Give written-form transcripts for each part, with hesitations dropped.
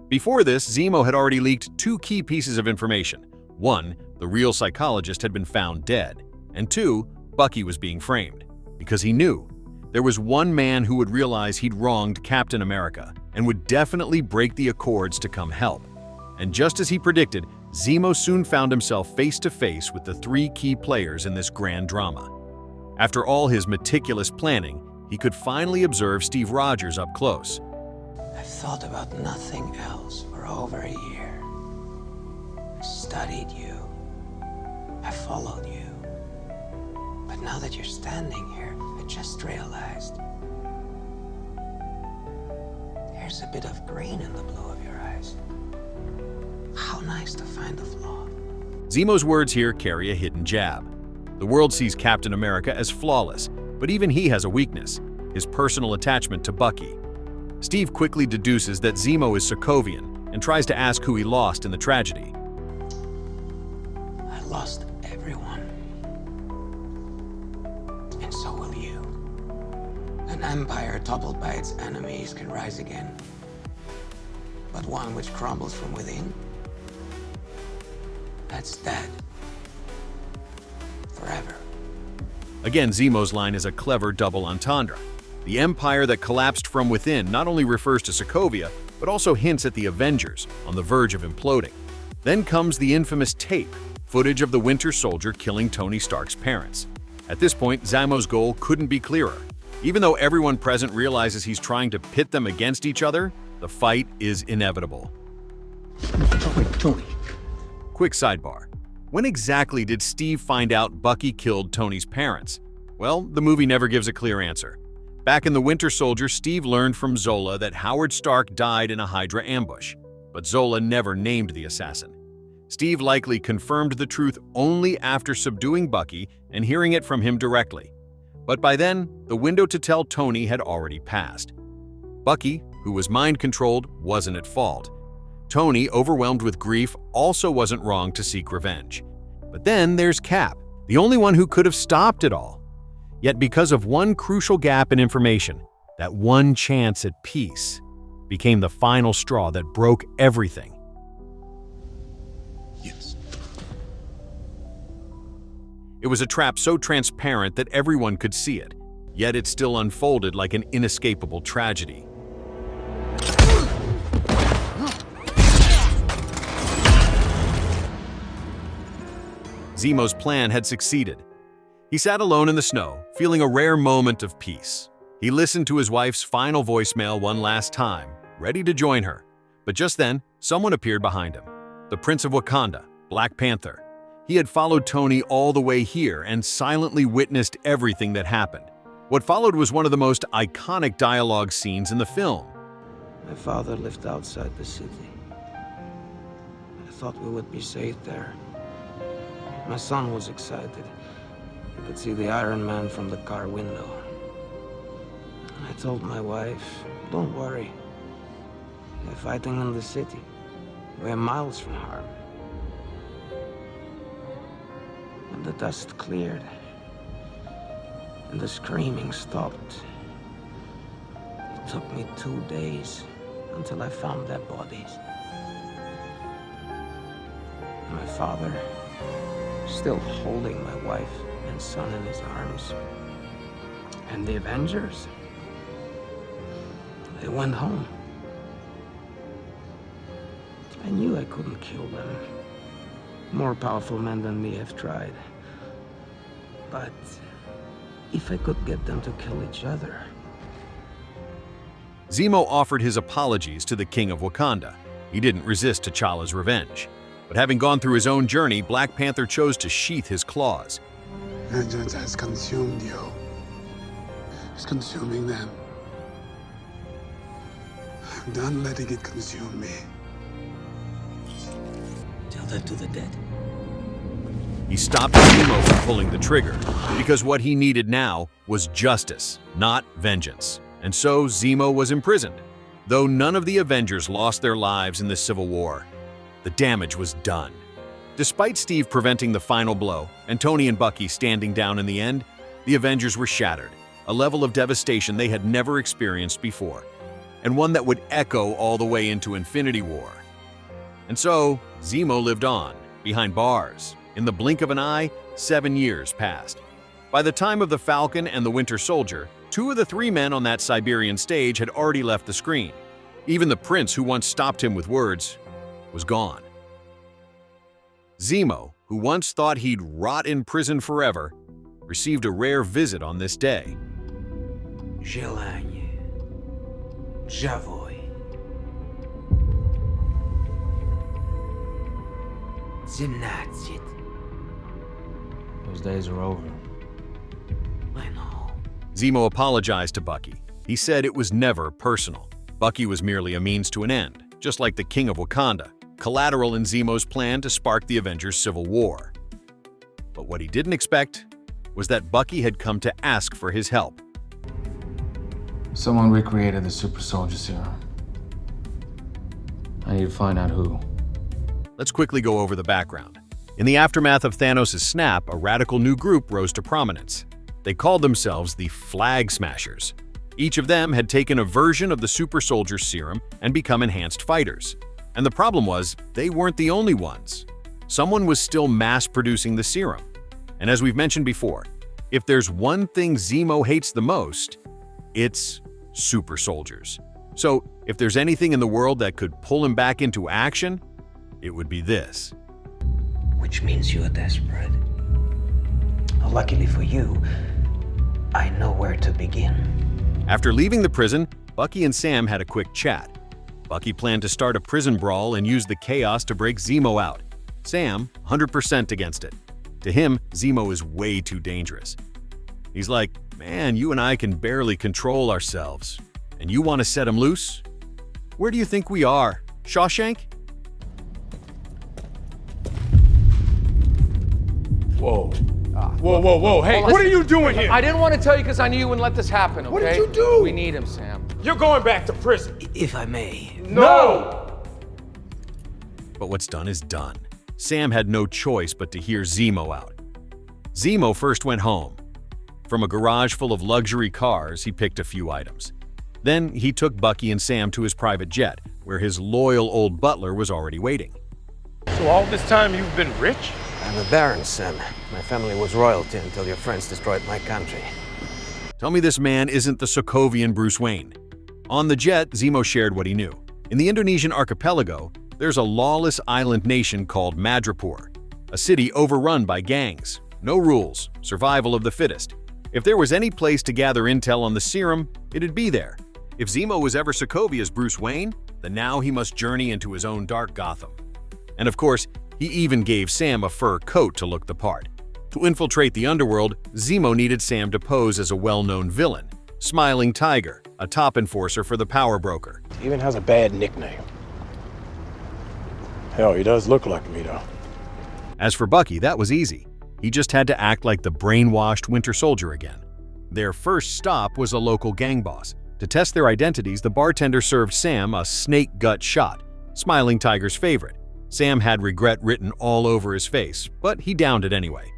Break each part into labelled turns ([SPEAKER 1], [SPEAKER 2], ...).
[SPEAKER 1] Before this, Zemo had already leaked two key pieces of information. One, the real psychologist had been found dead, and two, Bucky was being framed. Because he knew there was one man who would realize he'd wronged Captain America and would definitely break the accords to come help. And just as he predicted, Zemo soon found himself face to face with the three key players in this grand drama. After all his meticulous planning, he could finally observe Steve Rogers up close.
[SPEAKER 2] I've thought about nothing else for over a year. I studied you. I followed you. But now that you're standing here, I just realized there's a bit of green in the blue of your eyes. How nice to find a flaw.
[SPEAKER 1] Zemo's words here carry a hidden jab. The world sees Captain America as flawless, but even he has a weakness: his personal attachment to Bucky. Steve quickly deduces that Zemo is Sokovian and tries to ask who he lost in the tragedy.
[SPEAKER 2] I lost everyone. And so will you. An empire toppled by its enemies can rise again. But one which crumbles from within, that's dead. Forever.
[SPEAKER 1] Again, Zemo's line is a clever double entendre. The empire that collapsed from within not only refers to Sokovia, but also hints at the Avengers, on the verge of imploding. Then comes the infamous tape, footage of the Winter Soldier killing Tony Stark's parents. At this point, Zemo's goal couldn't be clearer. Even though everyone present realizes he's trying to pit them against each other, the fight is inevitable.
[SPEAKER 3] Tony.
[SPEAKER 1] Quick sidebar. When exactly did Steve find out Bucky killed Tony's parents? Well, the movie never gives a clear answer. Back in The Winter Soldier, Steve learned from Zola that Howard Stark died in a Hydra ambush, but Zola never named the assassin. Steve likely confirmed the truth only after subduing Bucky and hearing it from him directly. But by then, the window to tell Tony had already passed. Bucky, who was mind-controlled, wasn't at fault. Tony, overwhelmed with grief, also wasn't wrong to seek revenge. But then there's Cap, the only one who could have stopped it all. Yet because of one crucial gap in information, that one chance at peace became the final straw that broke everything.
[SPEAKER 3] Yes.
[SPEAKER 1] It was a trap so transparent that everyone could see it, yet it still unfolded like an inescapable tragedy. Zemo's plan had succeeded. He sat alone in the snow, feeling a rare moment of peace. He listened to his wife's final voicemail one last time, ready to join her. But just then, someone appeared behind him. The Prince of Wakanda, Black Panther. He had followed Tony all the way here and silently witnessed everything that happened. What followed was one of the most iconic dialogue scenes in the film.
[SPEAKER 2] My father lived outside the city. I thought we would be safe there. My son was excited. He could see the Iron Man from the car window. I told my wife, don't worry. They're fighting in the city. We're miles from harm. When the dust cleared and the screaming stopped, it took me 2 days until I found their bodies. My father, still holding my wife and son in his arms. And the Avengers, they went home. I knew I couldn't kill them. More powerful men than me have tried. But if I could get them to kill each other...
[SPEAKER 1] Zemo offered his apologies to the King of Wakanda. He didn't resist T'Challa's revenge. But having gone through his own journey, Black Panther chose to sheath his claws.
[SPEAKER 3] Vengeance has consumed you. It's consuming them. I'm done letting it consume me.
[SPEAKER 2] Tell that to the dead.
[SPEAKER 1] He stopped Zemo from pulling the trigger, because what he needed now was justice, not vengeance. And so Zemo was imprisoned. Though none of the Avengers lost their lives in the Civil War, the damage was done. Despite Steve preventing the final blow and Tony and Bucky standing down in the end, the Avengers were shattered, a level of devastation they had never experienced before. and one that would echo all the way into Infinity War. And so, Zemo lived on, behind bars. In the blink of an eye, 7 years passed. By the time of the Falcon and the Winter Soldier, 2 of the 3 men on that Siberian stage had already left the screen. Even the prince who once stopped him with words was gone. Zemo, who once thought he'd rot in prison forever, received a rare visit on this day.
[SPEAKER 2] Желание. Живой. 17.
[SPEAKER 4] Those days are over.
[SPEAKER 2] I know.
[SPEAKER 1] Zemo apologized to Bucky. He said it was never personal. Bucky was merely a means to an end, just like the King of Wakanda, collateral in Zemo's plan to spark the Avengers' civil war. But what he didn't expect was that Bucky had come to ask for his help.
[SPEAKER 4] Someone recreated the super soldier serum. I need to find out who.
[SPEAKER 1] Let's quickly go over the background. In the aftermath of Thanos' snap, a radical new group rose to prominence. They called themselves the Flag Smashers. Each of them had taken a version of the super soldier serum and become enhanced fighters. And the problem was, they weren't the only ones. Someone was still mass-producing the serum. And as we've mentioned before, if there's one thing Zemo hates the most, it's super soldiers. So if there's anything in the world that could pull him back into action, it would be this.
[SPEAKER 2] Which means you're desperate. Luckily for you, I know where to begin.
[SPEAKER 1] After leaving the prison, Bucky and Sam had a quick chat. Bucky planned to start a prison brawl and use the chaos to break Zemo out. Sam, 100% against it. To him, Zemo is way too dangerous. He's like, man, you and I can barely control ourselves. And you want to set him loose? Where do you think we are? Shawshank?
[SPEAKER 5] Whoa. Whoa. Hey, what are you doing here?
[SPEAKER 6] I didn't want to tell you because I knew you wouldn't let this happen, okay?
[SPEAKER 5] What did you do?
[SPEAKER 6] We need him, Sam.
[SPEAKER 5] You're going back to prison.
[SPEAKER 2] If I may.
[SPEAKER 5] No!
[SPEAKER 1] But what's done is done. Sam had no choice but to hear Zemo out. Zemo first went home. From a garage full of luxury cars, he picked a few items. Then he took Bucky and Sam to his private jet, where his loyal old butler was already waiting.
[SPEAKER 5] So all this time you've been rich?
[SPEAKER 2] I'm a Baron, son. My family was royalty until your friends destroyed my country.
[SPEAKER 1] Tell me this man isn't the Sokovian Bruce Wayne. On the jet, Zemo shared what he knew. In the Indonesian archipelago, there's a lawless island nation called Madripoor, a city overrun by gangs. No rules, survival of the fittest. If there was any place to gather intel on the serum, it'd be there. If Zemo was ever Sokovia's Bruce Wayne, then now he must journey into his own dark Gotham. And of course, he even gave Sam a fur coat to look the part. To infiltrate the underworld, Zemo needed Sam to pose as a well-known villain, Smiling Tiger, a top enforcer for the power broker.
[SPEAKER 7] He even has a bad nickname. Hell, he does look like me, though.
[SPEAKER 1] As for Bucky, that was easy. He just had to act like the brainwashed Winter Soldier again. Their first stop was a local gang boss. To test their identities, the bartender served Sam a snake gut shot, Smiling Tiger's favorite. Sam had regret written all over his face, but he downed it anyway.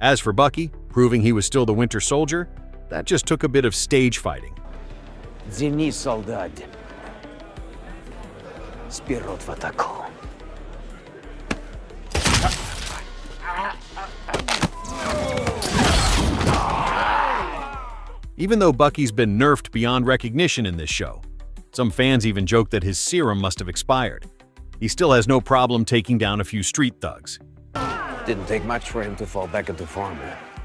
[SPEAKER 1] As for Bucky, proving he was still the Winter Soldier, that just took a bit of stage fighting.
[SPEAKER 2] Zini soldat. Spirot в атаку.
[SPEAKER 1] Even though Bucky's been nerfed beyond recognition in this show, some fans even joke that his serum must have expired. He still has no problem taking down a few street thugs.
[SPEAKER 2] Didn't take much for him to fall back into form.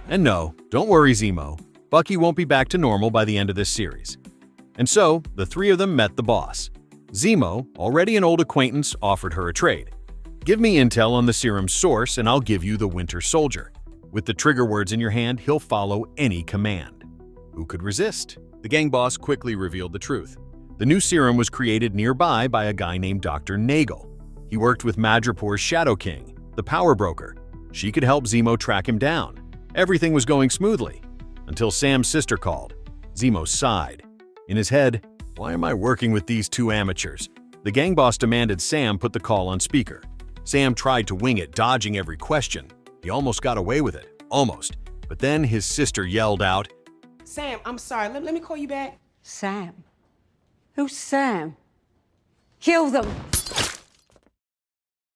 [SPEAKER 1] And no, don't worry, Zemo. Bucky won't be back to normal by the end of this series. And so, the three of them met the boss. Zemo, already an old acquaintance, offered her a trade. Give me intel on the serum's source and I'll give you the Winter Soldier. With the trigger words in your hand, he'll follow any command. Who could resist? The gang boss quickly revealed the truth. The new serum was created nearby by a guy named Dr. Nagel. He worked with Madripoor's Shadow King, the power broker. She could help Zemo track him down. Everything was going smoothly, until Sam's sister called. Zemo sighed. In his head, why am I working with these two amateurs? The gang boss demanded Sam put the call on speaker. Sam tried to wing it, dodging every question. He almost got away with it. Almost. But then his sister yelled out,
[SPEAKER 8] Sam, I'm sorry. Let me call you back.
[SPEAKER 9] Sam,
[SPEAKER 8] Who's Sam? Kill them!